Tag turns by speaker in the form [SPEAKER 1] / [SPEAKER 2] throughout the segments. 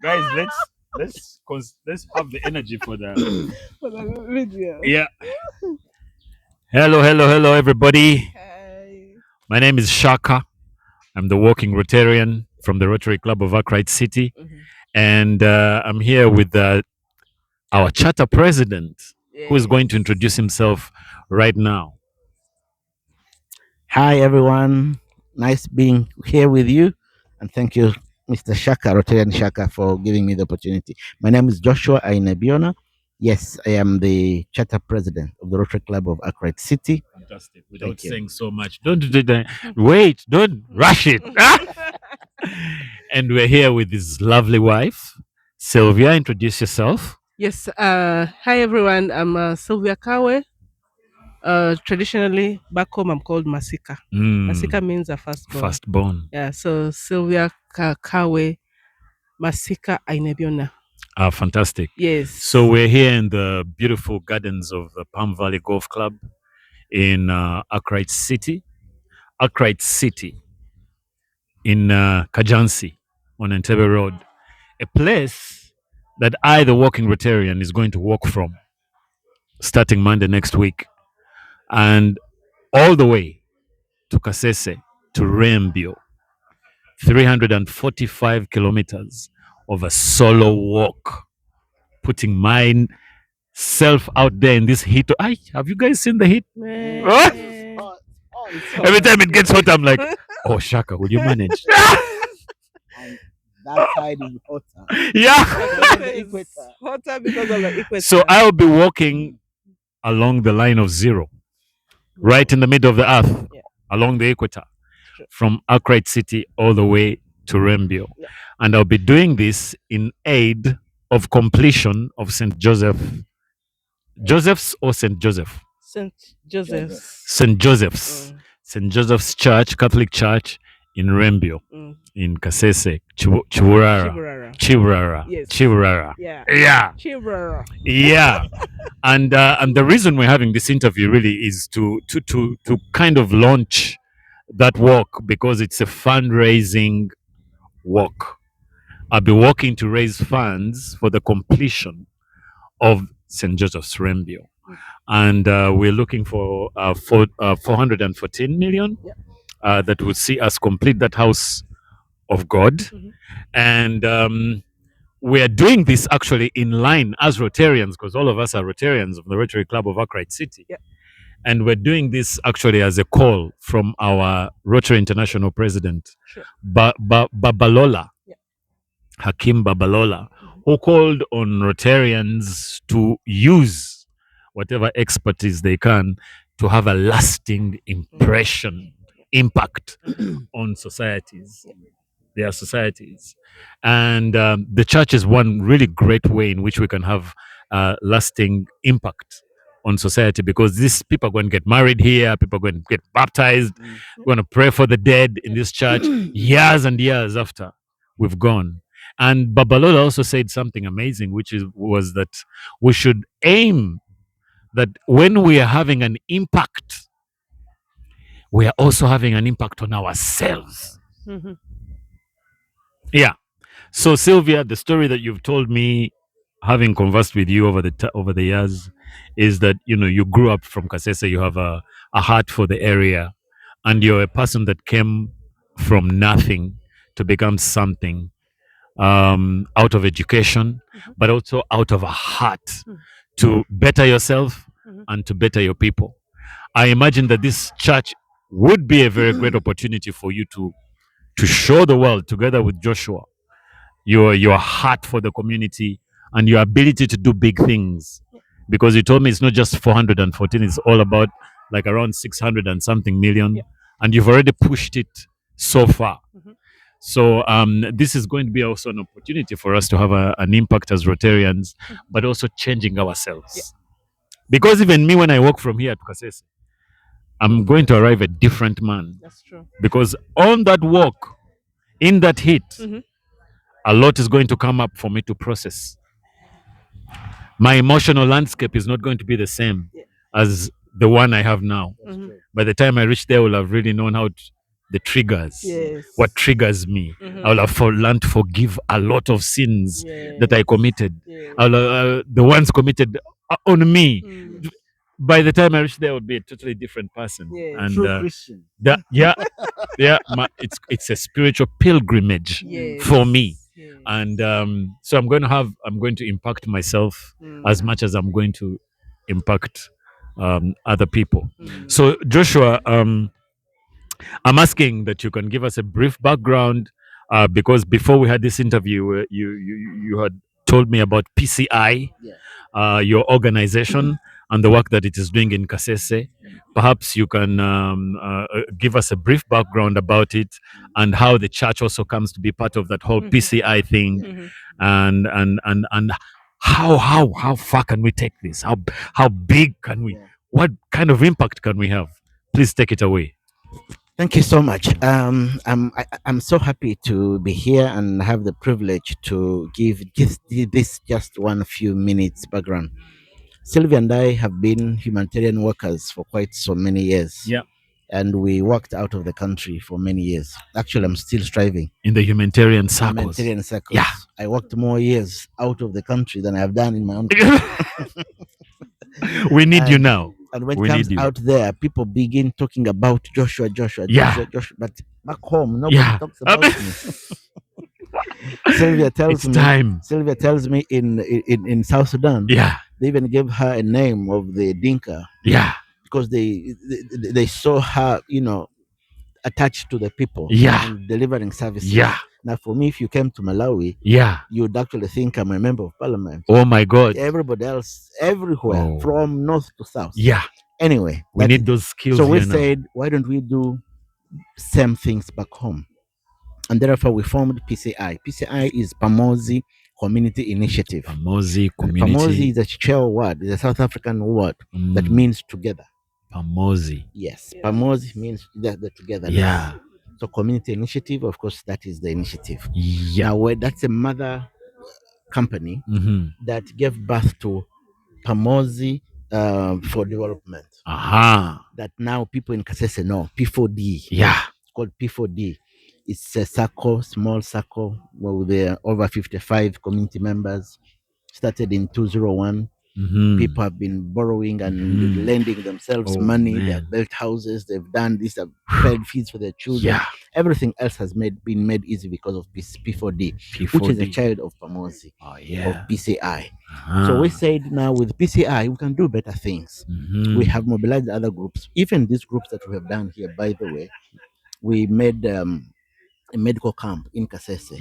[SPEAKER 1] Guys, let's have the energy for the
[SPEAKER 2] For the video.
[SPEAKER 1] yeah. Hello, everybody.
[SPEAKER 2] Hi.
[SPEAKER 1] My name is Shaka. I'm the walking Rotarian from the Rotary Club of Akright City, and I'm here with our charter president, who is going to introduce himself right now.
[SPEAKER 3] Hi, everyone. Nice being here with you. And thank you, Mr. Shaka, Rotarian Shaka, for giving me the opportunity. My name is Joshua Ainebiona. Yes, I am the charter president of the Rotary Club of Akright City.
[SPEAKER 1] Fantastic. Without
[SPEAKER 3] Thank you.
[SPEAKER 1] saying so much, don't do that. Wait, don't rush it. And we're here with his lovely wife, Sylvia. Introduce yourself.
[SPEAKER 2] Yes. Hi everyone. I'm Sylvia Kawe. Traditionally, back home, I'm called Masika. Masika means a firstborn.
[SPEAKER 1] Firstborn.
[SPEAKER 2] Yeah. So Sylvia Kawe, Masika Ainebiona.
[SPEAKER 1] Fantastic.
[SPEAKER 2] Yes.
[SPEAKER 1] So we're here in the beautiful gardens of the Palm Valley Golf Club in Akright City. Akright City in Kajansi on Entebbe Road. A place that I, the walking Rotarian, is going to walk from starting Monday next week. And all the way to Kasese, to Rembio. 345 kilometers of a solo walk. Putting myself out there in this heat. Have you guys seen the heat? Every time it gets hot, I'm like, oh, Shaka, will you manage?
[SPEAKER 3] That side is hotter.
[SPEAKER 1] Yeah.
[SPEAKER 2] Hotter because of the equator.
[SPEAKER 1] So I'll be walking along the line of zero, right in the middle of the earth, along the equator, from Akright City all the way to Rembio. And I'll be doing this in aid of completion of St. Joseph's or St. Joseph?
[SPEAKER 2] St. Joseph's.
[SPEAKER 1] St. Joseph's. St. Joseph's Church, Catholic Church in Rembio, in Kasese, Chiburara.
[SPEAKER 2] Yes.
[SPEAKER 1] Chiburara. Yeah.
[SPEAKER 2] Chiburara.
[SPEAKER 1] Yeah. And the reason we're having this interview really is to kind of launch that walk, because it's a fundraising walk. I'll be walking to raise funds for the completion of St. Joseph's Rembio. And we're looking for 414 million that would see us complete that house of God. And we are doing this actually in line as Rotarians, because all of us are Rotarians of the Rotary Club of Akright City. And we're doing this actually as a call from our Rotary International President, Babalola, Hakim Babalola, who called on Rotarians to use whatever expertise they can to have a lasting impact on societies, their societies. And the church is one really great way in which we can have lasting impact on society, because these people are going to get married here, people are going to get baptized, we're going to pray for the dead in this church years and years after we've gone. And Babalola also said something amazing, which was that we should aim that when we are having an impact, we are also having an impact on ourselves. Yeah. So Sylvia, the story that you've told me, having conversed with you over the years, is that you grew up from Kasese, you have a heart for the area, and you're a person that came from nothing to become something, out of education, but also out of a heart to better yourself and to better your people. I imagine that this church would be a very great opportunity for you to show the world, together with Joshua, your heart for the community and your ability to do big things. Because you told me it's not just 414, it's all about like around 600 and something million. And you've already pushed it so far. So this is going to be also an opportunity for us to have an impact as Rotarians, but also changing ourselves. Because even me, when I walk from here to Kasese, I'm going to arrive a different man.
[SPEAKER 2] That's true.
[SPEAKER 1] Because on that walk, in that heat, a lot is going to come up for me to process. My emotional landscape is not going to be the same as the one I have now. By the time I reach there, I will have really known how the triggers.
[SPEAKER 2] Yes.
[SPEAKER 1] What triggers me?
[SPEAKER 2] Mhm.
[SPEAKER 1] I'll have learned to forgive a lot of sins that I committed.
[SPEAKER 2] Yes.
[SPEAKER 1] The ones committed on me.
[SPEAKER 2] Mm.
[SPEAKER 1] By the time I reach there, I would be a totally different person.
[SPEAKER 2] Yes.
[SPEAKER 1] And
[SPEAKER 3] True Christian.
[SPEAKER 1] it's a spiritual pilgrimage
[SPEAKER 2] Yes.
[SPEAKER 1] for me.
[SPEAKER 2] Yes.
[SPEAKER 1] And so I'm going to impact myself as much as I'm going to impact other people. So Joshua, I'm asking that you can give us a brief background, because before we had this interview, you had told me about PCI, your organization, and the work that it is doing in Kasese. Perhaps you can give us a brief background about it and how the church also comes to be part of that whole PCI thing, and how far can we take this? How big can we? What kind of impact can we have? Please take it away.
[SPEAKER 3] Thank you so much. I'm so happy to be here and have the privilege to give this just one few minutes background. Sylvia and I have been humanitarian workers for quite so many years.
[SPEAKER 1] Yeah.
[SPEAKER 3] And we worked out of the country for many years. Actually, I'm still striving.
[SPEAKER 1] In the humanitarian circles.
[SPEAKER 3] Humanitarian circles.
[SPEAKER 1] Yeah.
[SPEAKER 3] I worked more years out of the country than I've done in my own
[SPEAKER 1] We need you now.
[SPEAKER 3] And when
[SPEAKER 1] We
[SPEAKER 3] it comes
[SPEAKER 1] need you.
[SPEAKER 3] out there, people begin talking about Joshua,
[SPEAKER 1] Yeah.
[SPEAKER 3] Joshua. But back home, nobody
[SPEAKER 1] Yeah.
[SPEAKER 3] talks about me. Sylvia
[SPEAKER 1] It's time.
[SPEAKER 3] me in South Sudan,
[SPEAKER 1] Yeah.
[SPEAKER 3] they even gave her a name of the Dinka
[SPEAKER 1] Yeah.
[SPEAKER 3] because they saw her, attached to the people,
[SPEAKER 1] Yeah.
[SPEAKER 3] and delivering services.
[SPEAKER 1] Yeah.
[SPEAKER 3] Now, for me, if you came to Malawi,
[SPEAKER 1] Yeah.
[SPEAKER 3] you'd actually think I'm a member of parliament.
[SPEAKER 1] Oh my God.
[SPEAKER 3] Everybody else, everywhere,
[SPEAKER 1] Oh.
[SPEAKER 3] from north to south.
[SPEAKER 1] Yeah.
[SPEAKER 3] Anyway,
[SPEAKER 1] We need those skills.
[SPEAKER 3] so we
[SPEAKER 1] here now.
[SPEAKER 3] said, why don't we do same things back home? And therefore, we formed PCI. PCI is Pamozi Community Initiative.
[SPEAKER 1] Pamozi
[SPEAKER 3] And
[SPEAKER 1] community.
[SPEAKER 3] Pamozi is a Chichewa word, it's a South African word that means together.
[SPEAKER 1] Pamozi.
[SPEAKER 3] Yes, Pamozi means the togetherness.
[SPEAKER 1] Yeah.
[SPEAKER 3] So community initiative, of course, that is the initiative.
[SPEAKER 1] Yeah.
[SPEAKER 3] Now, that's a mother company that gave birth to Pamozi for development.
[SPEAKER 1] Aha.
[SPEAKER 3] That now people in Kasese know, P4D.
[SPEAKER 1] Yeah.
[SPEAKER 3] It's called P4D. It's a circle, small circle, where there are over 55 community members. Started in 201. People have been borrowing and lending themselves money. They have built houses. They've done this. They've paid fees for their children.
[SPEAKER 1] Yeah.
[SPEAKER 3] Everything else has been made easy because of P4D, which is a child of Pamozi, of PCI. So we said now with PCI we can do better things. We have mobilized other groups, even these groups that we have done here. By the way, we made a medical camp in Kasese.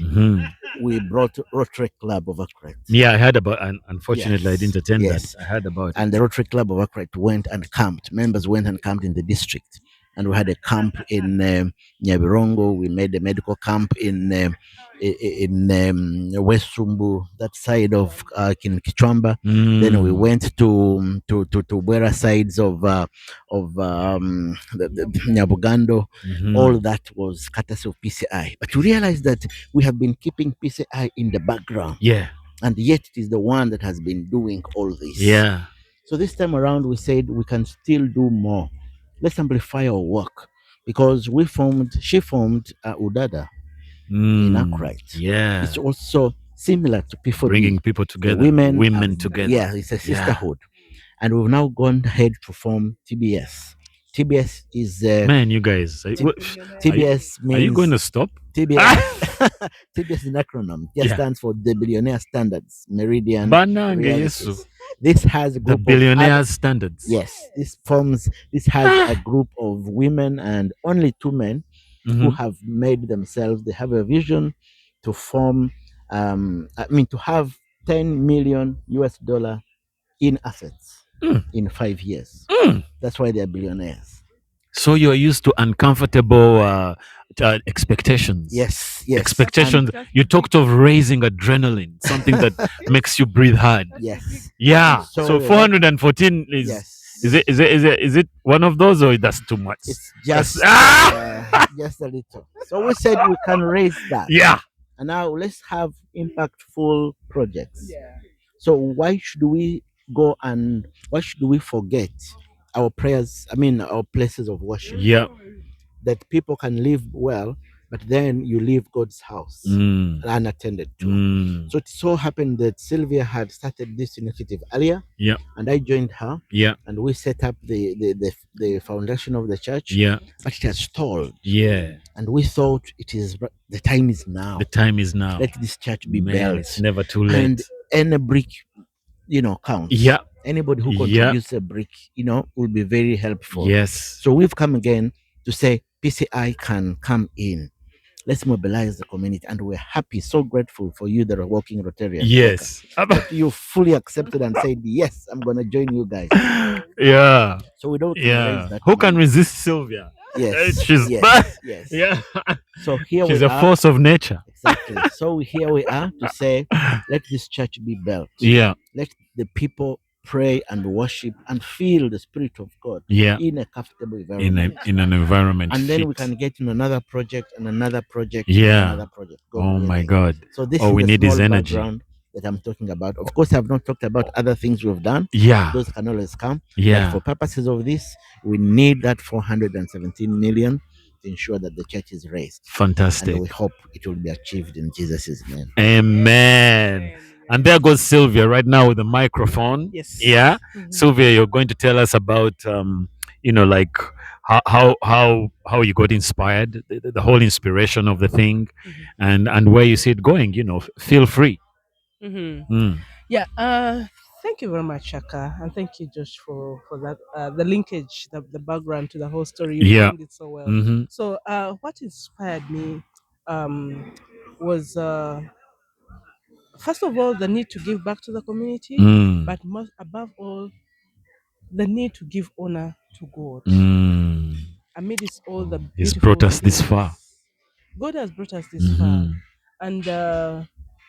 [SPEAKER 3] We brought Rotary Club of Akright.
[SPEAKER 1] Yeah, I heard about, and unfortunately I didn't attend that. I heard about
[SPEAKER 3] and the Rotary Club of Akright went and camped. Members went and camped in the district. And we had a camp in Nyabirongo. We made a medical camp in West Rumbu, that side of Kichwamba. Then we went to Bwera sides of the Nyabugando. All that was courtesy of PCI. But we realized that we have been keeping PCI in the background.
[SPEAKER 1] Yeah.
[SPEAKER 3] And yet it is the one that has been doing all this.
[SPEAKER 1] Yeah.
[SPEAKER 3] So this time around, we said we can still do more. Let's amplify our work, because she formed Udada in Akright.
[SPEAKER 1] Yeah.
[SPEAKER 3] It's also similar to P4D.
[SPEAKER 1] Bringing people together.
[SPEAKER 3] Women
[SPEAKER 1] together.
[SPEAKER 3] Yeah, it's a sisterhood. And we've now gone ahead to form TBS. TBS is
[SPEAKER 1] man, you guys.
[SPEAKER 3] TBS means.
[SPEAKER 1] Are you going to stop?
[SPEAKER 3] TBS. TBS is an acronym. It stands for the Billionaire Standards Meridian. This has a group
[SPEAKER 1] the Billionaire Standards.
[SPEAKER 3] Yes, this has a group of women and only 2 men who have made themselves. They have a vision to form. To have $10 million in assets in 5 years. That's why they're billionaires.
[SPEAKER 1] So you're used to uncomfortable expectations.
[SPEAKER 3] Yes.
[SPEAKER 1] Expectations. You talked of raising adrenaline, something that makes you breathe hard.
[SPEAKER 3] Yes.
[SPEAKER 1] Yeah. So 414 is.
[SPEAKER 3] Yes.
[SPEAKER 1] Is it one of those, or that's too much?
[SPEAKER 3] It's just just a little. So we said we can raise that.
[SPEAKER 1] Yeah.
[SPEAKER 3] And now let's have impactful projects. Yeah. So why should we forget our prayers? Our places of worship.
[SPEAKER 1] Yeah.
[SPEAKER 3] that people can live well, but then you leave God's house unattended to. So it so happened that Sylvia had started this initiative earlier,
[SPEAKER 1] Yeah.
[SPEAKER 3] and I joined her,
[SPEAKER 1] Yeah.
[SPEAKER 3] and we set up the foundation of the church.
[SPEAKER 1] Yeah.
[SPEAKER 3] But it has stalled.
[SPEAKER 1] Yeah.
[SPEAKER 3] And we thought the time is now.
[SPEAKER 1] The time is now.
[SPEAKER 3] Let this church be
[SPEAKER 1] Man,
[SPEAKER 3] built.
[SPEAKER 1] it's never too late.
[SPEAKER 3] And any brick, counts.
[SPEAKER 1] Yeah.
[SPEAKER 3] Anybody who contributes a brick, will be very helpful.
[SPEAKER 1] Yes.
[SPEAKER 3] So we've come again to say PCI can come in. Let's mobilize the community, and we're happy, so grateful for you that are working Rotarians.
[SPEAKER 1] Yes.
[SPEAKER 3] That you fully accepted and said, yes, I'm going to join you guys.
[SPEAKER 1] Yeah.
[SPEAKER 3] So we don't
[SPEAKER 1] Yeah.
[SPEAKER 3] that
[SPEAKER 1] Who can resist Sylvia?
[SPEAKER 3] Yes.
[SPEAKER 1] She's
[SPEAKER 3] yes.
[SPEAKER 1] Yeah.
[SPEAKER 3] So here
[SPEAKER 1] she's
[SPEAKER 3] we
[SPEAKER 1] a
[SPEAKER 3] are.
[SPEAKER 1] force of nature.
[SPEAKER 3] Exactly. So here we are to say, let this church be built.
[SPEAKER 1] Yeah.
[SPEAKER 3] Let the people pray and worship and feel the Spirit of God.
[SPEAKER 1] Yeah.
[SPEAKER 3] In a comfortable environment.
[SPEAKER 1] In an environment.
[SPEAKER 3] And then
[SPEAKER 1] fit.
[SPEAKER 3] we can get in another project and another project.
[SPEAKER 1] Yeah.
[SPEAKER 3] And another project.
[SPEAKER 1] Oh my God.
[SPEAKER 3] So this
[SPEAKER 1] all
[SPEAKER 3] is
[SPEAKER 1] we
[SPEAKER 3] the
[SPEAKER 1] need
[SPEAKER 3] small
[SPEAKER 1] is energy.
[SPEAKER 3] background that I'm talking about. Of course, I've not talked about other things we've done.
[SPEAKER 1] Yeah.
[SPEAKER 3] Those can always come.
[SPEAKER 1] Yeah.
[SPEAKER 3] But for purposes of this, we need that 417 million to ensure that the church is raised.
[SPEAKER 1] Fantastic.
[SPEAKER 3] And we hope it will be achieved in Jesus' name.
[SPEAKER 1] Amen. And there goes Sylvia right now with the microphone.
[SPEAKER 2] Yes.
[SPEAKER 1] Yeah. Sylvia, you're going to tell us about like how you got inspired, the whole inspiration of the thing, and where you see it going. Feel free.
[SPEAKER 2] Yeah. Thank you very much, Shaka, and thank you, Josh, for that. The linkage, the background to the whole story. You explained it so well. So, what inspired me was first of all the need to give back to the community, but most above all, the need to give honor to God. Amidst all the
[SPEAKER 1] He's
[SPEAKER 2] beautiful
[SPEAKER 1] brought us this
[SPEAKER 2] things,
[SPEAKER 1] far.
[SPEAKER 2] God has brought us this far, and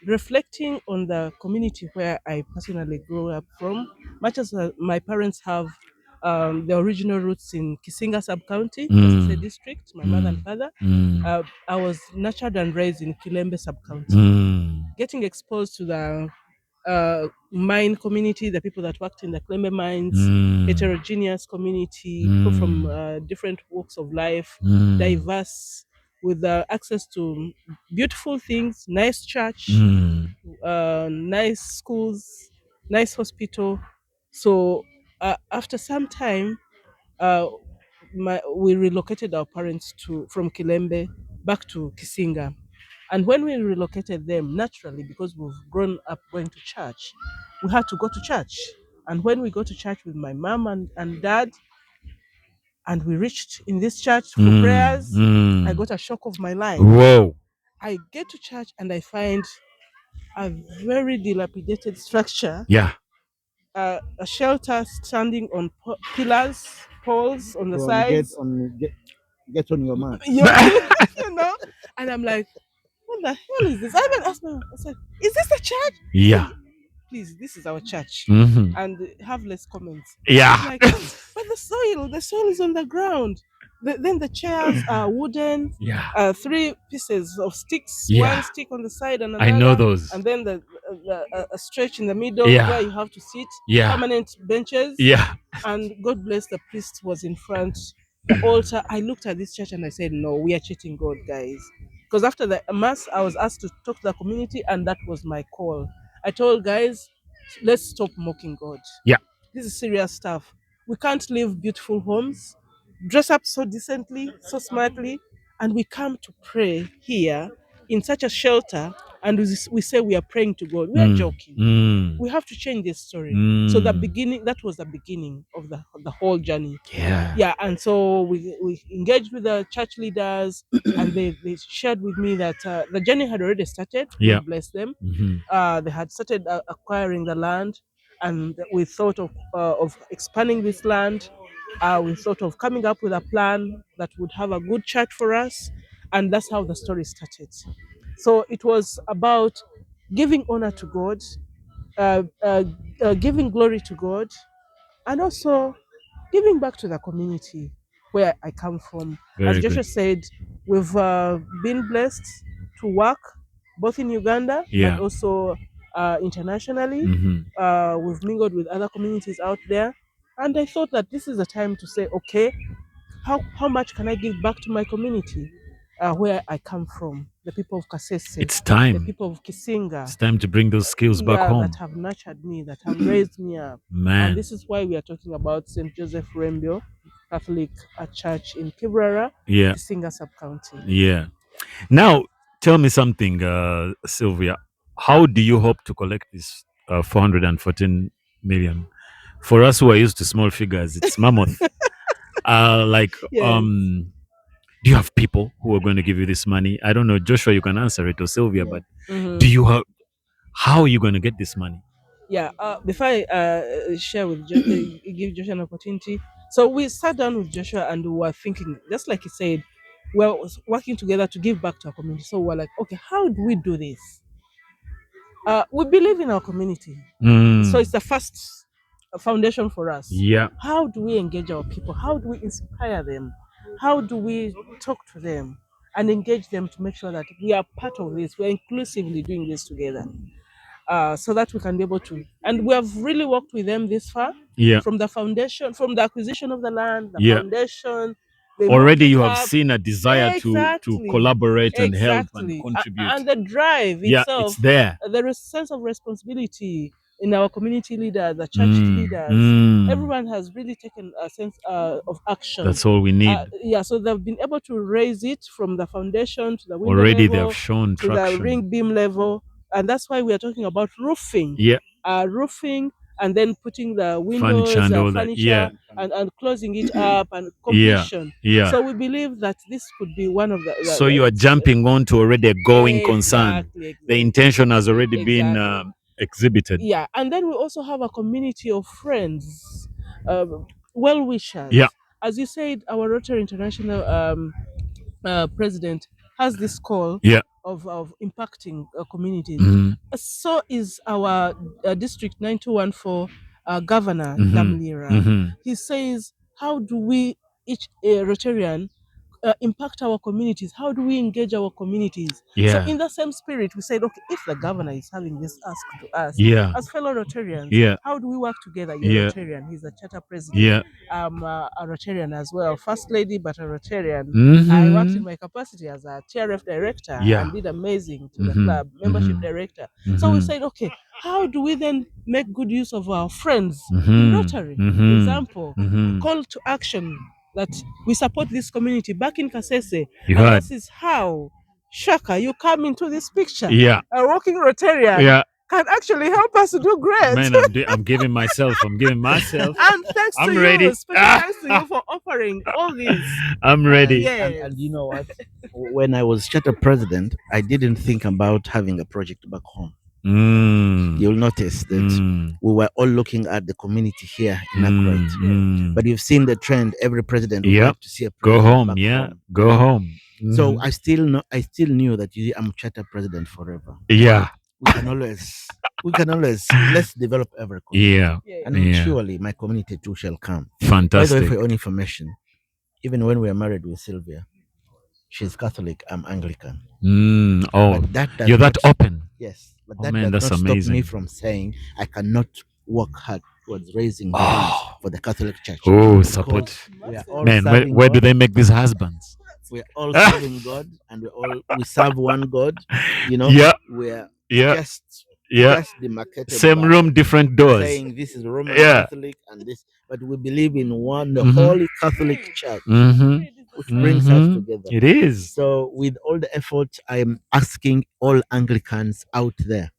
[SPEAKER 2] reflecting on the community where I personally grew up from, much as my parents have the original roots in Kisinga sub-county, Kasese district, my mother and father, I was nurtured and raised in Kilembe sub-county. Getting exposed to the mine community, the people that worked in the Kilembe mines, heterogeneous community, people from different walks of life, diverse, with access to beautiful things, nice church, nice schools, nice hospital. So after some time, we relocated our parents from Kilembe back to Kisinga. And when we relocated them, naturally, because we've grown up going to church, we had to go to church. And when we go to church with my mom and dad, and we reached in this church for prayers, I got a shock of my life.
[SPEAKER 1] Whoa.
[SPEAKER 2] I get to church and I find a very dilapidated structure.
[SPEAKER 1] Yeah.
[SPEAKER 2] A shelter standing on pillars, poles on the sides.
[SPEAKER 3] Get on your mat.
[SPEAKER 2] And I'm like, what the hell is this? I even asked my mom, I said, is this a church?
[SPEAKER 1] Yeah.
[SPEAKER 2] Please, this is our church.
[SPEAKER 1] Mm-hmm.
[SPEAKER 2] And have less comments.
[SPEAKER 1] Yeah.
[SPEAKER 2] Like, but the soil is on the ground. Then the chairs are wooden.
[SPEAKER 1] Yeah.
[SPEAKER 2] 3 pieces of sticks.
[SPEAKER 1] Yeah.
[SPEAKER 2] One stick on the side and another.
[SPEAKER 1] I know those.
[SPEAKER 2] And then a stretch in the middle where you have to sit.
[SPEAKER 1] Yeah.
[SPEAKER 2] Permanent benches.
[SPEAKER 1] Yeah.
[SPEAKER 2] And God bless, the priest was in front. The altar. I looked at this church and I said, no, we are cheating God, guys. Because after the mass, I was asked to talk to the community, and that was my call. I told guys, let's stop mocking God.
[SPEAKER 1] Yeah.
[SPEAKER 2] This is serious stuff. We can't live beautiful homes, dress up so decently, so smartly, and we come to pray here in such a shelter, and we say we are praying to God. We are joking. We have to change this story. So that was the beginning of the whole journey. Yeah, and so we engaged with the church leaders, and they shared with me that the journey had already started.
[SPEAKER 1] Yeah.
[SPEAKER 2] God bless them. They had started acquiring the land, and we thought of expanding this land. We thought of coming up with a plan that would have a good church for us, and that's how the story started. So it was about giving honor to God, giving glory to God, and also giving back to the community where I come from.
[SPEAKER 1] Very
[SPEAKER 2] As Joshua
[SPEAKER 1] good.
[SPEAKER 2] said, we've been blessed to work both in Uganda and also internationally. We've mingled with other communities out there. And I thought that this is the time to say, okay, how much can I give back to my community, where I come from, the people of Kasese,
[SPEAKER 1] It's
[SPEAKER 2] the
[SPEAKER 1] time.
[SPEAKER 2] people of Kisinga,
[SPEAKER 1] It's time to bring those skills back
[SPEAKER 2] yeah,
[SPEAKER 1] home.
[SPEAKER 2] that have nurtured me, that have raised me up.
[SPEAKER 1] Man.
[SPEAKER 2] And this is why we are talking about St. Joseph Rembio Catholic Church in Kibrara,
[SPEAKER 1] Yeah.
[SPEAKER 2] Kisinga sub-county.
[SPEAKER 1] Yeah. Now, tell me something, Sylvia. How do you hope to collect this 414 million? For us who are used to small figures, it's mammoth.
[SPEAKER 2] Yes.
[SPEAKER 1] Do you have people who are going to give you this money? I don't know, Joshua, you can answer it, or Sylvia, but
[SPEAKER 2] Mhm.
[SPEAKER 1] do you have? How are you going to get this money?
[SPEAKER 2] Yeah, before I share with give Joshua an opportunity, so we sat down with Joshua and we were thinking, just like he said, we're working together to give back to our community. So we're like, okay, how do we do this? We believe in our community, so it's the first foundation for us.
[SPEAKER 1] Yeah.
[SPEAKER 2] How do we engage our people? How do we inspire them? How do we talk to them and engage them to make sure that we are part of this? We're inclusively doing this together. So that we can be able to. And we have really worked with them this far.
[SPEAKER 1] Yeah.
[SPEAKER 2] From the foundation, from the acquisition of the land, the
[SPEAKER 1] Yeah.
[SPEAKER 2] foundation. They
[SPEAKER 1] Already
[SPEAKER 2] moved
[SPEAKER 1] you
[SPEAKER 2] it
[SPEAKER 1] have
[SPEAKER 2] up.
[SPEAKER 1] seen a desire to
[SPEAKER 2] Exactly.
[SPEAKER 1] collaborate and help and
[SPEAKER 2] Exactly.
[SPEAKER 1] contribute.
[SPEAKER 2] And the drive
[SPEAKER 1] Yeah,
[SPEAKER 2] itself,
[SPEAKER 1] it's there.
[SPEAKER 2] there is sense of responsibility in our community leaders, the church leaders. Everyone has really taken a sense of action.
[SPEAKER 1] That's all we need.
[SPEAKER 2] Yeah, so they've been able to raise it from the foundation to the window
[SPEAKER 1] Already they
[SPEAKER 2] level,
[SPEAKER 1] have shown
[SPEAKER 2] to the
[SPEAKER 1] traction.
[SPEAKER 2] ring beam level, and that's why we are talking about roofing.
[SPEAKER 1] Yeah.
[SPEAKER 2] Roofing, and then putting the windows,
[SPEAKER 1] Furniture and all that.
[SPEAKER 2] furniture,
[SPEAKER 1] Yeah.
[SPEAKER 2] and closing it up and completion.
[SPEAKER 1] Yeah.
[SPEAKER 2] So we believe that this could be one of the.
[SPEAKER 1] So you are jumping on to already a going concern.
[SPEAKER 2] Exactly.
[SPEAKER 1] The intention has already been exhibited.
[SPEAKER 2] Yeah, and then we also have a community of friends, well-wishers.
[SPEAKER 1] Yeah.
[SPEAKER 2] As you said, our Rotary International president has this call
[SPEAKER 1] Yeah.
[SPEAKER 2] of impacting communities.
[SPEAKER 1] Mhm.
[SPEAKER 2] So is our District 9214 governor,
[SPEAKER 1] Mhm.
[SPEAKER 2] Damlira.
[SPEAKER 1] Mhm.
[SPEAKER 2] He says, how do we, each Rotarian, impact our communities? How do we engage our communities?
[SPEAKER 1] Yeah.
[SPEAKER 2] So in the same spirit, we said, okay, if the governor is having this ask to us,
[SPEAKER 1] Yeah.
[SPEAKER 2] as fellow Rotarians,
[SPEAKER 1] Yeah.
[SPEAKER 2] how do we work together? You're
[SPEAKER 1] Yeah.
[SPEAKER 2] a Rotarian, he's a charter president.
[SPEAKER 1] Yeah.
[SPEAKER 2] I'm a Rotarian as well, first lady, but a Rotarian.
[SPEAKER 1] Mhm.
[SPEAKER 2] I worked in my capacity as a TRF director
[SPEAKER 1] Yeah.
[SPEAKER 2] and did amazing to the
[SPEAKER 1] Mhm.
[SPEAKER 2] club, membership
[SPEAKER 1] Mhm.
[SPEAKER 2] director. So we
[SPEAKER 1] Mhm.
[SPEAKER 2] said, okay, how do we then make good use of our friends in
[SPEAKER 1] Mhm.
[SPEAKER 2] Rotary?
[SPEAKER 1] Mhm.
[SPEAKER 2] Example,
[SPEAKER 1] Mhm.
[SPEAKER 2] call to action that we support this community back in Kasese.
[SPEAKER 1] You
[SPEAKER 2] And
[SPEAKER 1] heard.
[SPEAKER 2] this is how, Shaka, you come into this picture.
[SPEAKER 1] Yeah.
[SPEAKER 2] A working Rotarian
[SPEAKER 1] Yeah.
[SPEAKER 2] can actually help us to do great.
[SPEAKER 1] Man, I'm giving myself. I'm giving myself.
[SPEAKER 2] And thanks
[SPEAKER 1] I'm
[SPEAKER 2] to
[SPEAKER 1] ready.
[SPEAKER 2] you, special thanks to you for offering all this.
[SPEAKER 1] I'm ready.
[SPEAKER 2] Yes.
[SPEAKER 3] And you know what? When I was charter president, I didn't think about having a project back home. You'll notice that we were all looking at the community here in Akright. But you've seen the trend. Every president would like to see a
[SPEAKER 1] Go
[SPEAKER 3] president
[SPEAKER 1] home.
[SPEAKER 3] back
[SPEAKER 1] Yeah.
[SPEAKER 3] home.
[SPEAKER 1] Go home.
[SPEAKER 3] So I still knew that I'm charter president forever.
[SPEAKER 1] Yeah.
[SPEAKER 3] We can always let's develop every community.
[SPEAKER 1] Yeah.
[SPEAKER 3] And
[SPEAKER 1] Yeah.
[SPEAKER 3] surely my community too shall come. By the
[SPEAKER 1] Fantastic.
[SPEAKER 3] way, for your own information, even when we are married with Sylvia, she's Catholic, I'm Anglican.
[SPEAKER 1] Oh,
[SPEAKER 3] But that does
[SPEAKER 1] you're that
[SPEAKER 3] not-
[SPEAKER 1] open.
[SPEAKER 3] Yes, but
[SPEAKER 1] Oh,
[SPEAKER 3] that
[SPEAKER 1] man,
[SPEAKER 3] does
[SPEAKER 1] that's
[SPEAKER 3] not stop me
[SPEAKER 1] amazing.
[SPEAKER 3] from saying I cannot work hard towards raising
[SPEAKER 1] Oh.
[SPEAKER 3] funds for the Catholic Church.
[SPEAKER 1] Oh,
[SPEAKER 3] Because
[SPEAKER 1] support.
[SPEAKER 3] we are all
[SPEAKER 1] Man, where
[SPEAKER 3] serving
[SPEAKER 1] do
[SPEAKER 3] God.
[SPEAKER 1] they make these husbands?
[SPEAKER 3] We are all serving God, and we serve one God. You know,
[SPEAKER 1] Yeah.
[SPEAKER 3] we are
[SPEAKER 1] Yeah.
[SPEAKER 3] just
[SPEAKER 1] Yeah.
[SPEAKER 3] demarcated
[SPEAKER 1] Same
[SPEAKER 3] by
[SPEAKER 1] room, different doors.
[SPEAKER 3] saying this is Roman
[SPEAKER 1] Yeah.
[SPEAKER 3] Catholic and this, but we believe in one, the
[SPEAKER 1] Mhm.
[SPEAKER 3] Holy Catholic Church,
[SPEAKER 1] Mm-hmm.
[SPEAKER 3] which brings us
[SPEAKER 1] Mhm.
[SPEAKER 3] together.
[SPEAKER 1] It is.
[SPEAKER 3] So, with all the effort, I am asking all Anglicans out there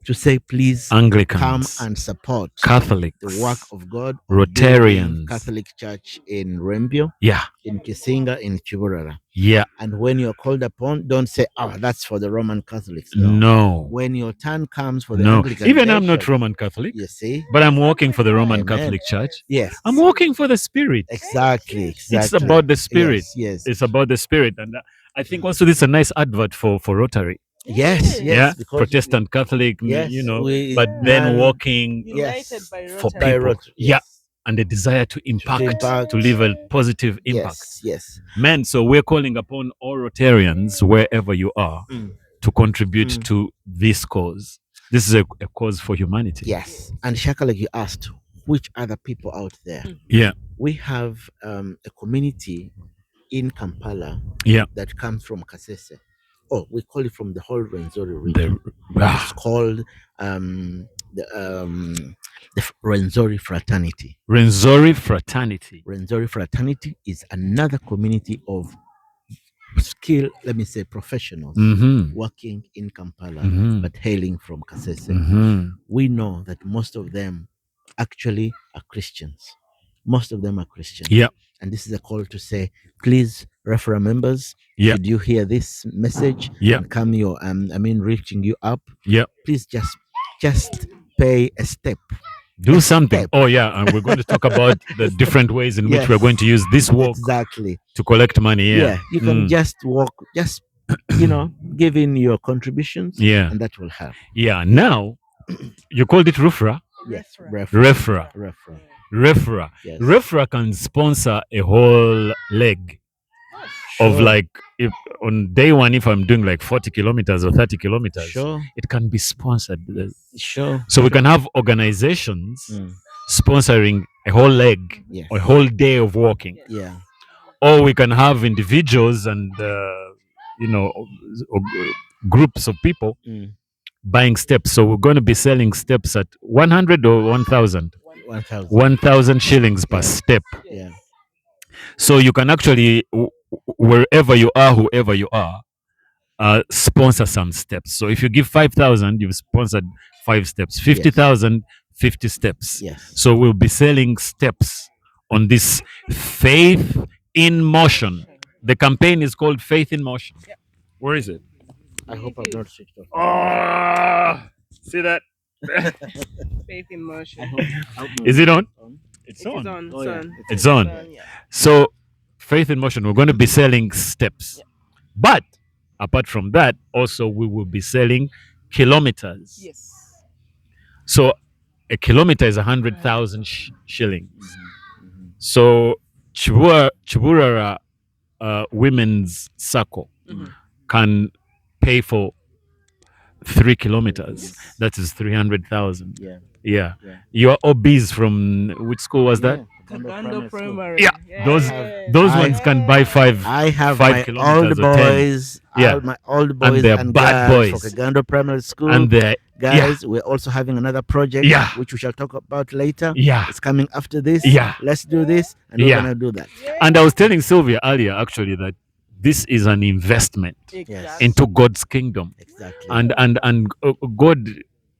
[SPEAKER 3] to say, please
[SPEAKER 1] Anglicans,
[SPEAKER 3] come and support
[SPEAKER 1] Catholics,
[SPEAKER 3] the work of God, of building
[SPEAKER 1] Rotarians.
[SPEAKER 3] Catholic Church in Rembio,
[SPEAKER 1] Yeah.
[SPEAKER 3] in Kisinga, in Chiburara.
[SPEAKER 1] Yeah.
[SPEAKER 3] And when you're called upon, don't say, "Oh, that's for the Roman Catholics." No.
[SPEAKER 1] No.
[SPEAKER 3] When your turn comes for the
[SPEAKER 1] No.
[SPEAKER 3] Anglican,
[SPEAKER 1] Even
[SPEAKER 3] they
[SPEAKER 1] I'm not
[SPEAKER 3] shall-
[SPEAKER 1] Roman Catholic,
[SPEAKER 3] You see,
[SPEAKER 1] but I'm working for the Roman
[SPEAKER 3] Amen.
[SPEAKER 1] Catholic Church.
[SPEAKER 3] Yes,
[SPEAKER 1] I'm working for the Spirit.
[SPEAKER 3] exactly.
[SPEAKER 1] It's about the Spirit.
[SPEAKER 3] Yes,
[SPEAKER 1] It's about the Spirit. And I think also this is a nice advert for Rotary.
[SPEAKER 3] yes.
[SPEAKER 1] Yeah.
[SPEAKER 3] Because
[SPEAKER 1] Protestant, Catholic,
[SPEAKER 3] Yes,
[SPEAKER 1] but then
[SPEAKER 3] run-
[SPEAKER 1] walking
[SPEAKER 2] United
[SPEAKER 3] Yes.
[SPEAKER 2] by
[SPEAKER 1] for
[SPEAKER 2] Rotary.
[SPEAKER 3] by
[SPEAKER 1] people.
[SPEAKER 3] Rotary,
[SPEAKER 1] Yeah.
[SPEAKER 3] yes.
[SPEAKER 1] And the desire to impact,
[SPEAKER 3] impact.
[SPEAKER 1] to leave a positive impact.
[SPEAKER 3] Yes.
[SPEAKER 1] Man, so we're calling upon all Rotarians, wherever you are,
[SPEAKER 3] Mm.
[SPEAKER 1] to contribute
[SPEAKER 3] Mm.
[SPEAKER 1] to this cause. This is a cause for humanity.
[SPEAKER 3] Yes. And Shaka, like you asked, which other people out there.
[SPEAKER 1] Yeah.
[SPEAKER 3] We have a community in Kampala
[SPEAKER 1] Yeah.
[SPEAKER 3] that comes from Kasese. Oh, we call it from the whole Rwenzori
[SPEAKER 1] The
[SPEAKER 3] region. It's called the Rwenzori Fraternity.
[SPEAKER 1] Rwenzori Fraternity.
[SPEAKER 3] Rwenzori Fraternity is another community of skill, let me say, professionals working in Kampala, but hailing from Kasese. We know that most of them actually are Christians. Most of them are Christians.
[SPEAKER 1] Yeah.
[SPEAKER 3] And this is a call to say, please, referral members,
[SPEAKER 1] Yeah.
[SPEAKER 3] should you hear this message
[SPEAKER 1] Yeah.
[SPEAKER 3] and come your, reaching you up,
[SPEAKER 1] Yeah.
[SPEAKER 3] please just pay a step.
[SPEAKER 1] Do
[SPEAKER 3] A
[SPEAKER 1] something.
[SPEAKER 3] step.
[SPEAKER 1] Oh yeah, and we're going to talk about the different ways in which we're going to use this walk
[SPEAKER 3] Exactly.
[SPEAKER 1] to collect money. Yeah.
[SPEAKER 3] You can just walk, just give in your contributions,
[SPEAKER 1] Yeah.
[SPEAKER 3] and that will help.
[SPEAKER 1] Yeah. Now, you called it Rufra.
[SPEAKER 3] Yes,
[SPEAKER 1] Refra. Refra.
[SPEAKER 3] Yes.
[SPEAKER 1] Refra can sponsor a whole leg of
[SPEAKER 3] Sure.
[SPEAKER 1] like, if on day one, if I'm doing like 40 kilometers or 30 kilometers,
[SPEAKER 3] Sure.
[SPEAKER 1] it can be sponsored.
[SPEAKER 3] Sure.
[SPEAKER 1] So we can have organizations
[SPEAKER 3] Mm.
[SPEAKER 1] sponsoring a whole leg
[SPEAKER 3] Yes.
[SPEAKER 1] or a whole day of walking,
[SPEAKER 3] Yeah.
[SPEAKER 1] or we can have individuals and groups of people
[SPEAKER 3] Mm.
[SPEAKER 1] buying steps. So we're going to be selling steps at 100 or 1,000.
[SPEAKER 3] 1,000.
[SPEAKER 1] 1,000 shillings per
[SPEAKER 3] Yeah.
[SPEAKER 1] step.
[SPEAKER 3] Yeah.
[SPEAKER 1] So you can actually, wherever you are, whoever you are, sponsor some steps. So if you give 5,000, you've sponsored 5 steps. 50,000, 50 steps.
[SPEAKER 3] Yes.
[SPEAKER 1] So we'll be selling steps on this Faith in Motion. The campaign is called Faith in Motion. Where is it?
[SPEAKER 3] I hope I've not switched off.
[SPEAKER 1] Oh, see that?
[SPEAKER 2] Faith in motion.
[SPEAKER 1] Is it on?
[SPEAKER 2] It is on.
[SPEAKER 3] Oh, yeah.
[SPEAKER 1] It's on.
[SPEAKER 2] Yeah.
[SPEAKER 1] So, Faith in Motion, we're going to be selling steps. But apart from that, also we will be selling kilometers.
[SPEAKER 2] Yes.
[SPEAKER 1] So, a kilometer is 100,000 shillings. So, Chiburara Women's Circle can pay for 3 kilometers. That is 300,000.
[SPEAKER 3] Yeah.
[SPEAKER 1] Yeah.
[SPEAKER 3] Yeah.
[SPEAKER 1] Your OBs from which school was that?
[SPEAKER 2] Kagando Primary.
[SPEAKER 1] Yeah. Those ones can buy 5.
[SPEAKER 3] I have
[SPEAKER 1] 5
[SPEAKER 3] my
[SPEAKER 1] kilometers
[SPEAKER 3] old
[SPEAKER 1] or 10.
[SPEAKER 3] boys,
[SPEAKER 1] Yeah.
[SPEAKER 3] my old boys
[SPEAKER 1] they're
[SPEAKER 3] and
[SPEAKER 1] bad
[SPEAKER 3] girls
[SPEAKER 1] boys.
[SPEAKER 3] for Kagando Primary School.
[SPEAKER 1] And the
[SPEAKER 3] Guys, we're also having another project,
[SPEAKER 1] Yeah.
[SPEAKER 3] which we shall talk about later.
[SPEAKER 1] Yeah.
[SPEAKER 3] It's coming after this.
[SPEAKER 1] Yeah.
[SPEAKER 3] Let's do this, and we're
[SPEAKER 1] Yeah.
[SPEAKER 3] gonna do that.
[SPEAKER 1] And I was telling Sylvia earlier actually that this is an investment
[SPEAKER 3] Yes.
[SPEAKER 1] into God's kingdom.
[SPEAKER 3] Exactly.
[SPEAKER 1] And God,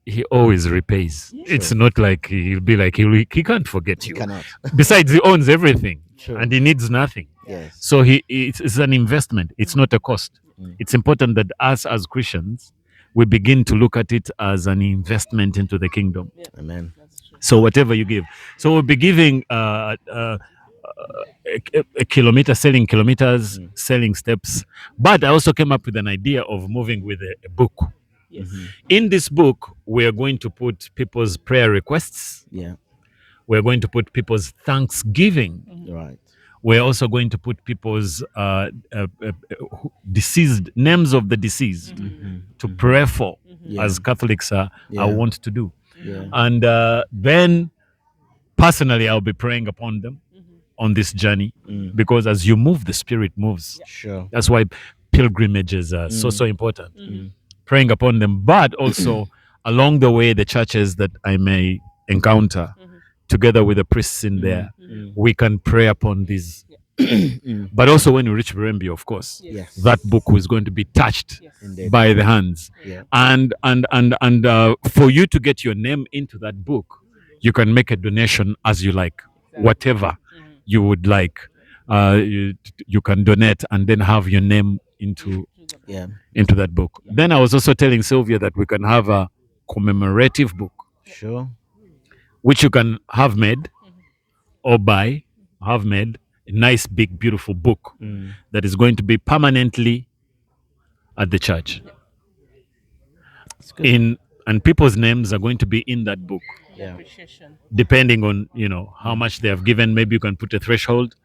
[SPEAKER 1] he always repays. It's not like he'll be like he can't forget
[SPEAKER 3] He
[SPEAKER 1] you.
[SPEAKER 3] cannot.
[SPEAKER 1] Besides, he owns everything.
[SPEAKER 3] True.
[SPEAKER 1] And he needs nothing.
[SPEAKER 3] Yes.
[SPEAKER 1] So it's an investment. It's not a cost. It's important that us as Christians, we begin to look at it as an investment into the kingdom.
[SPEAKER 3] Amen.
[SPEAKER 1] So whatever you give. So we'll be giving a kilometer, selling kilometers, selling steps. But I also came up with an idea of moving with a book.
[SPEAKER 2] Yes.
[SPEAKER 1] In this book, we are going to put people's prayer requests.
[SPEAKER 3] Yeah.
[SPEAKER 1] We're going to put people's thanksgiving.
[SPEAKER 3] Right.
[SPEAKER 1] We're also going to put people's deceased names of the deceased to pray for,
[SPEAKER 3] Yeah.
[SPEAKER 1] as Catholics are want to do.
[SPEAKER 3] Yeah.
[SPEAKER 1] And then, personally, I'll be praying upon them on this journey, because as you move, the Spirit moves.
[SPEAKER 3] Sure.
[SPEAKER 1] That's why pilgrimages are so important. Praying upon them, but also along the way, the churches that I may encounter, together with the priests in there, we can pray upon these. But also when you reach Burembi, of course,
[SPEAKER 3] Yes.
[SPEAKER 1] that book is going to be touched
[SPEAKER 3] Indeed.
[SPEAKER 1] by the hands.
[SPEAKER 3] Yeah.
[SPEAKER 1] And for you to get your name into that book, you can make a donation as you like, whatever you would like. You can donate and then have your name
[SPEAKER 3] Yeah.
[SPEAKER 1] into that book. Then I was also telling Sylvia that we can have a commemorative book,
[SPEAKER 3] Sure.
[SPEAKER 1] which you can have made or have made a nice, big, beautiful book that is going to be permanently at the church.
[SPEAKER 3] That's good.
[SPEAKER 1] And people's names are going to be in that book,
[SPEAKER 3] Yeah.
[SPEAKER 2] Appreciation.
[SPEAKER 1] depending on how much they have given. Maybe you can put a threshold,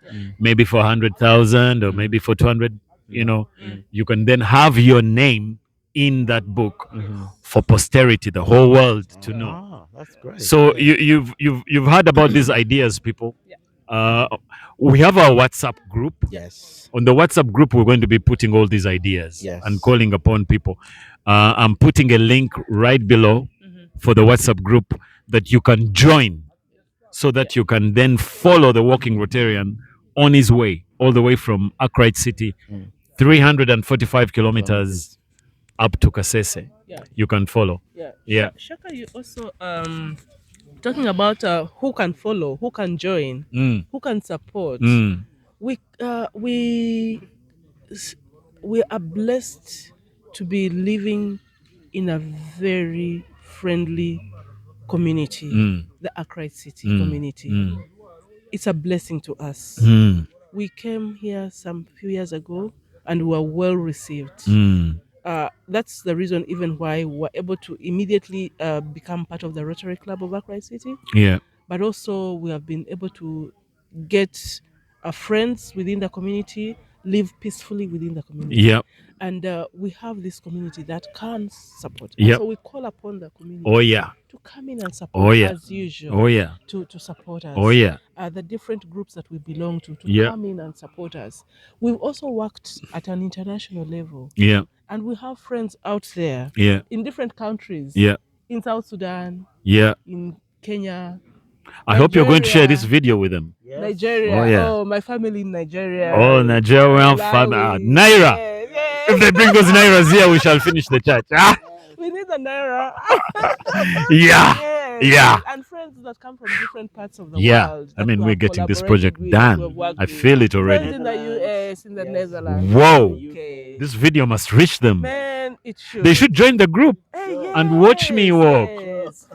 [SPEAKER 1] maybe for 100,000 or maybe for 200. You can then have your name in that book for posterity, the whole world to know.
[SPEAKER 3] Ah, that's great.
[SPEAKER 1] So
[SPEAKER 3] Yeah.
[SPEAKER 1] you've heard about these ideas, people. Uh, we have our WhatsApp group.
[SPEAKER 3] Yes.
[SPEAKER 1] On the WhatsApp group, we're going to be putting all these ideas
[SPEAKER 3] Yes.
[SPEAKER 1] and calling upon people. I'm putting a link right below for the WhatsApp group that you can join, so that you can then follow the walking Rotarian on his way, all the way from Akright City, 345 kilometers up to Kasese.
[SPEAKER 2] Yeah.
[SPEAKER 1] You can follow.
[SPEAKER 2] Yeah.
[SPEAKER 1] Yeah.
[SPEAKER 2] Shaka, you also talking about who can follow, who can join,
[SPEAKER 1] Mm.
[SPEAKER 2] who can support.
[SPEAKER 1] Mm.
[SPEAKER 2] We we are blessed to be living in a very friendly community, the Akright City community. It's a blessing to us. We came here some few years ago and were well received. That's the reason even why we were able to immediately become part of the Rotary Club of Akright City.
[SPEAKER 1] Yeah.
[SPEAKER 2] But also we have been able to get friends within the community, live peacefully within the community.
[SPEAKER 1] Yep.
[SPEAKER 2] And we have this community that can support.
[SPEAKER 1] Yep.
[SPEAKER 2] So we call upon the community
[SPEAKER 1] Oh yeah.
[SPEAKER 2] to come in and support
[SPEAKER 1] Oh yeah.
[SPEAKER 2] as usual.
[SPEAKER 1] Oh yeah.
[SPEAKER 2] To support us.
[SPEAKER 1] Oh yeah.
[SPEAKER 2] The different groups that we belong to
[SPEAKER 1] Yeah.
[SPEAKER 2] come in and support us. We've also worked at an international level.
[SPEAKER 1] Yeah.
[SPEAKER 2] And we have friends out there
[SPEAKER 1] Yeah.
[SPEAKER 2] in different countries.
[SPEAKER 1] Yeah.
[SPEAKER 2] In South Sudan,
[SPEAKER 1] Yeah.
[SPEAKER 2] in Kenya.
[SPEAKER 1] I hope you're going to share this
[SPEAKER 2] Nigeria.
[SPEAKER 1] video with them.
[SPEAKER 3] Yes.
[SPEAKER 2] Nigeria.
[SPEAKER 1] Oh, yeah.
[SPEAKER 2] Oh, my family in Nigeria.
[SPEAKER 1] Oh, Nigerian fan. Naira.
[SPEAKER 2] Yes, yes.
[SPEAKER 1] If they bring those Nairas here, we shall finish the church. Ah.
[SPEAKER 2] We need a Naira.
[SPEAKER 1] Yeah.
[SPEAKER 2] Yes.
[SPEAKER 1] Yeah.
[SPEAKER 2] And friends that come from different parts of the
[SPEAKER 1] Yeah.
[SPEAKER 2] world.
[SPEAKER 1] I
[SPEAKER 2] that
[SPEAKER 1] mean,
[SPEAKER 2] we
[SPEAKER 1] we're
[SPEAKER 2] have
[SPEAKER 1] getting this
[SPEAKER 2] collaborated
[SPEAKER 1] project
[SPEAKER 2] with, that we have
[SPEAKER 1] done.
[SPEAKER 2] worked
[SPEAKER 1] I
[SPEAKER 2] with.
[SPEAKER 1] feel it already.
[SPEAKER 2] Friends in the US, in the
[SPEAKER 3] Yes.
[SPEAKER 2] Netherlands.
[SPEAKER 1] Whoa.
[SPEAKER 2] in the UK.
[SPEAKER 1] This video must reach them.
[SPEAKER 2] Man, it should.
[SPEAKER 1] They should join the group
[SPEAKER 2] Hey,
[SPEAKER 1] and watch me
[SPEAKER 2] yes,
[SPEAKER 1] walk.
[SPEAKER 2] yes.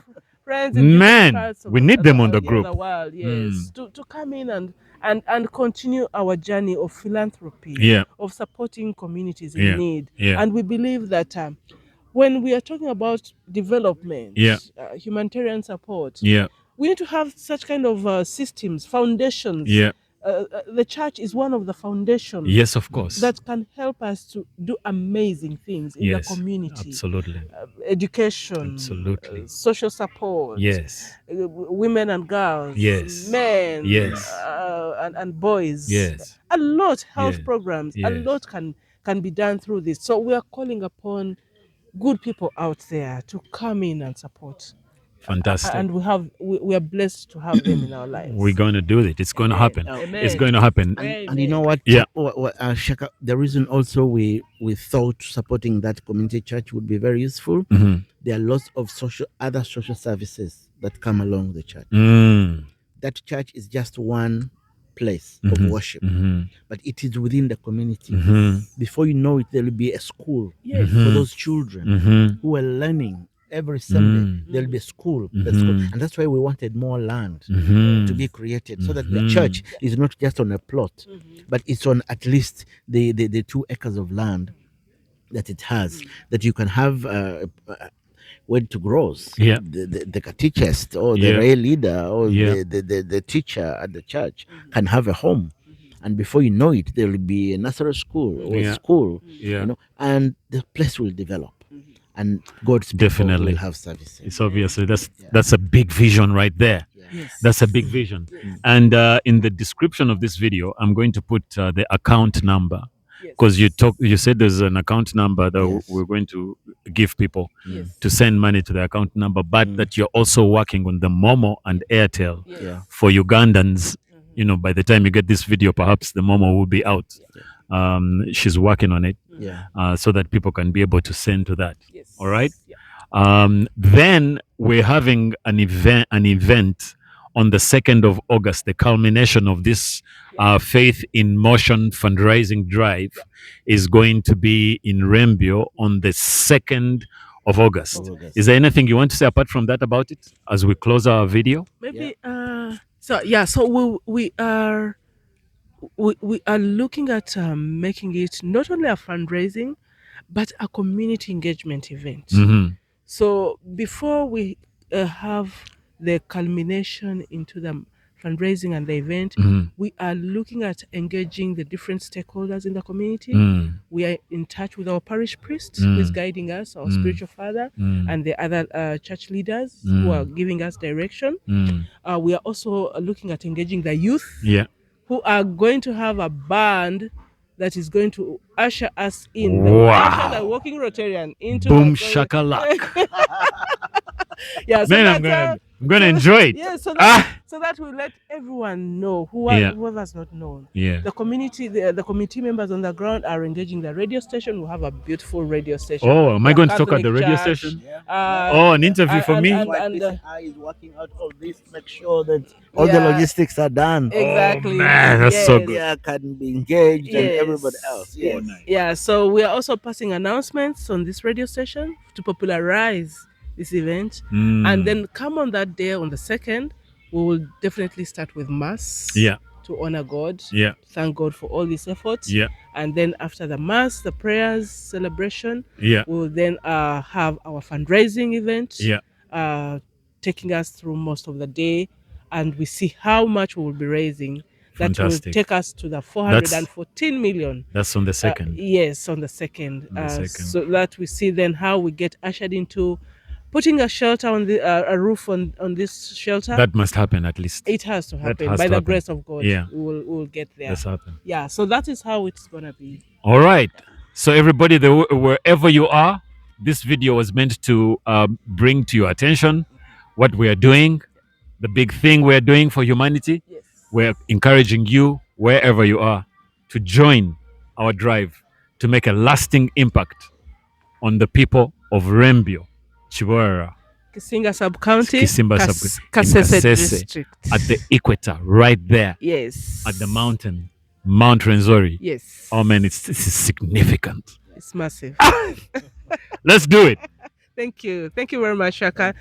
[SPEAKER 2] Friends in different
[SPEAKER 1] Man,
[SPEAKER 2] parts of
[SPEAKER 1] we
[SPEAKER 2] the-
[SPEAKER 1] need them on the
[SPEAKER 2] of
[SPEAKER 1] group.
[SPEAKER 2] world, yes, to come in and continue our journey of philanthropy,
[SPEAKER 1] Yeah.
[SPEAKER 2] of supporting communities
[SPEAKER 1] Yeah.
[SPEAKER 2] in need.
[SPEAKER 1] Yeah.
[SPEAKER 2] And we believe that when we are talking about development,
[SPEAKER 1] Yeah.
[SPEAKER 2] humanitarian support,
[SPEAKER 1] Yeah.
[SPEAKER 2] we need to have such kind of systems, foundations.
[SPEAKER 1] Yeah.
[SPEAKER 2] The church is one of the foundations
[SPEAKER 1] Yes, of course.
[SPEAKER 2] that can help us to do amazing things in
[SPEAKER 1] yes.
[SPEAKER 2] the community.
[SPEAKER 1] Absolutely.
[SPEAKER 2] Education,
[SPEAKER 1] Absolutely.
[SPEAKER 2] social support,
[SPEAKER 1] Yes.
[SPEAKER 2] women and girls,
[SPEAKER 1] Yes.
[SPEAKER 2] men,
[SPEAKER 1] Yes.
[SPEAKER 2] and boys.
[SPEAKER 1] Yes.
[SPEAKER 2] A lot health
[SPEAKER 1] Yeah.
[SPEAKER 2] programs. A
[SPEAKER 1] Yes.
[SPEAKER 2] lot can be done through this. So we are calling upon good people out there to come in and support.
[SPEAKER 1] Fantastic.
[SPEAKER 2] And we are blessed to have them in our lives.
[SPEAKER 1] We're going to do it. It's going to happen.
[SPEAKER 2] Amen.
[SPEAKER 1] It's going to happen.
[SPEAKER 3] And you know what?
[SPEAKER 1] Yeah.
[SPEAKER 3] Shaka, the reason also we thought supporting that community church would be very useful.
[SPEAKER 1] Mhm.
[SPEAKER 3] There are lots of other social services that come along the church.
[SPEAKER 1] Mm.
[SPEAKER 3] That church is just one place
[SPEAKER 1] Mhm.
[SPEAKER 3] of worship,
[SPEAKER 1] Mhm.
[SPEAKER 3] but it is within the community.
[SPEAKER 1] Mhm.
[SPEAKER 3] Before you know it, there will be a school
[SPEAKER 2] Yes.
[SPEAKER 3] for
[SPEAKER 1] Mhm.
[SPEAKER 3] those children
[SPEAKER 1] Mhm.
[SPEAKER 3] who are learning every Sunday.
[SPEAKER 1] Mm.
[SPEAKER 3] There will be a school,
[SPEAKER 1] Mhm.
[SPEAKER 3] and that's why we wanted more land
[SPEAKER 1] Mhm.
[SPEAKER 3] to be created, so that the
[SPEAKER 1] Mhm.
[SPEAKER 3] church is not just on a plot,
[SPEAKER 2] Mhm.
[SPEAKER 3] but it's on at least the 2 acres of land that it has, that you can have where to grows.
[SPEAKER 1] Yeah.
[SPEAKER 3] The catechist or the
[SPEAKER 1] Yeah.
[SPEAKER 3] lay leader or
[SPEAKER 1] Yeah.
[SPEAKER 3] the teacher at the church can have a home, and before you know it, there will be a nursery school or
[SPEAKER 1] Yeah.
[SPEAKER 3] a school,
[SPEAKER 1] Yeah.
[SPEAKER 3] you know, and the place will develop, and God's people
[SPEAKER 1] Definitely.
[SPEAKER 3] will have services.
[SPEAKER 1] It's obviously that's a big vision right there.
[SPEAKER 2] Yes.
[SPEAKER 1] That's a big vision. And in the description of this video, I'm going to put the account number,
[SPEAKER 2] Yes.
[SPEAKER 1] because you said there's an account number that
[SPEAKER 3] Yes.
[SPEAKER 1] we're going to give people
[SPEAKER 2] Yes.
[SPEAKER 1] to send money to the account number, but that you're also working on the Momo and Airtel
[SPEAKER 2] Yes.
[SPEAKER 3] Yeah.
[SPEAKER 1] for Ugandans. You know, by the time you get this video, perhaps the Momo will be out. She's working on it
[SPEAKER 3] Yeah.
[SPEAKER 1] so that people can be able to send to that.
[SPEAKER 2] Yes.
[SPEAKER 1] All right.
[SPEAKER 2] Yeah.
[SPEAKER 1] Then we're having an event on the 2nd of August, the culmination of this Faith in Motion fundraising drive is going to be in Rembio on the 2nd of August.
[SPEAKER 3] August.
[SPEAKER 1] Is there anything you want to say apart from that about it as we close our video?
[SPEAKER 2] Maybe so we are looking at making it not only a fundraising but a community engagement event.
[SPEAKER 1] Mm-hmm.
[SPEAKER 2] So before we have the culmination into the fundraising and the event.
[SPEAKER 1] Mhm.
[SPEAKER 2] We are looking at engaging the different stakeholders in the community.
[SPEAKER 1] Mm.
[SPEAKER 2] We are in touch with our parish priest who is guiding us, our spiritual father, and the other church leaders who are giving us direction. We are also looking at engaging the youth,
[SPEAKER 1] Yeah.
[SPEAKER 2] who are going to have a band that is going to usher us in, usher the
[SPEAKER 1] Wow.
[SPEAKER 2] walking Rotarian into
[SPEAKER 1] Boom
[SPEAKER 2] the
[SPEAKER 1] shakalak.
[SPEAKER 2] yeah, so
[SPEAKER 1] Man,
[SPEAKER 2] that
[SPEAKER 1] I'm gonna enjoy it.
[SPEAKER 2] yeah,
[SPEAKER 1] Ah.
[SPEAKER 2] so that we let everyone know
[SPEAKER 1] Yeah.
[SPEAKER 2] whoever's not known.
[SPEAKER 1] Yeah.
[SPEAKER 2] The community members on the ground are engaging the radio station. We have a beautiful radio station.
[SPEAKER 1] Oh, am I
[SPEAKER 2] We're
[SPEAKER 1] going to talk at
[SPEAKER 2] Catholic
[SPEAKER 1] the radio
[SPEAKER 2] church.
[SPEAKER 1] station?
[SPEAKER 2] Uh,
[SPEAKER 1] Oh, an interview for me?
[SPEAKER 3] Why
[SPEAKER 2] and
[SPEAKER 3] PCI is working out all this to make sure that all the
[SPEAKER 2] Yeah.
[SPEAKER 3] logistics are done.
[SPEAKER 2] Exactly.
[SPEAKER 1] Oh, man, that's so good.
[SPEAKER 3] Media can be engaged and
[SPEAKER 2] Yes.
[SPEAKER 3] everybody else. Yes.
[SPEAKER 1] nice.
[SPEAKER 2] Yeah, so we are also passing announcements on this radio station to popularize this event. And then come on that day, on the 2nd, we will definitely start with Mass.
[SPEAKER 1] Yeah.
[SPEAKER 2] To honor God.
[SPEAKER 1] Yeah.
[SPEAKER 2] Thank God for all these efforts.
[SPEAKER 1] Yeah.
[SPEAKER 2] And then after the Mass, the prayers, celebration,
[SPEAKER 1] Yeah.
[SPEAKER 2] we'll then have our fundraising event.
[SPEAKER 1] Yeah.
[SPEAKER 2] Taking us through most of the day. And we see how much we will be raising. That will
[SPEAKER 1] Fantastic.
[SPEAKER 2] take us to the 414 million.
[SPEAKER 1] That's on the 2nd.
[SPEAKER 2] Yes, on the 2nd.
[SPEAKER 1] On the 2nd.
[SPEAKER 2] So that we see then how we get ushered into putting a shelter on the a roof on this shelter.
[SPEAKER 1] That must happen at least.
[SPEAKER 2] It has to happen
[SPEAKER 1] has
[SPEAKER 2] by
[SPEAKER 1] to
[SPEAKER 2] the
[SPEAKER 1] happen.
[SPEAKER 2] grace of God.
[SPEAKER 1] Yeah.
[SPEAKER 2] We'll get there.
[SPEAKER 1] That's happen.
[SPEAKER 2] Yeah, so that is how it's gonna be.
[SPEAKER 1] All right. So everybody, wherever you are, this video was meant to bring to your attention what we are doing, the big thing we're doing for humanity.
[SPEAKER 2] Yes.
[SPEAKER 1] We're encouraging you, wherever you are, to join our drive to make a lasting impact on the people of Rembio, Chiwara,
[SPEAKER 2] Kisinga sub-county,
[SPEAKER 1] Kisimba
[SPEAKER 2] Kasese
[SPEAKER 1] Kasese,
[SPEAKER 2] district.
[SPEAKER 1] at the equator, right there
[SPEAKER 2] Yes.
[SPEAKER 1] at the mountain, Mount Renzori.
[SPEAKER 2] Yes.
[SPEAKER 1] Oh man, this is significant.
[SPEAKER 2] It's massive.
[SPEAKER 1] Let's do it.
[SPEAKER 2] Thank you. Thank you very much, Shaka.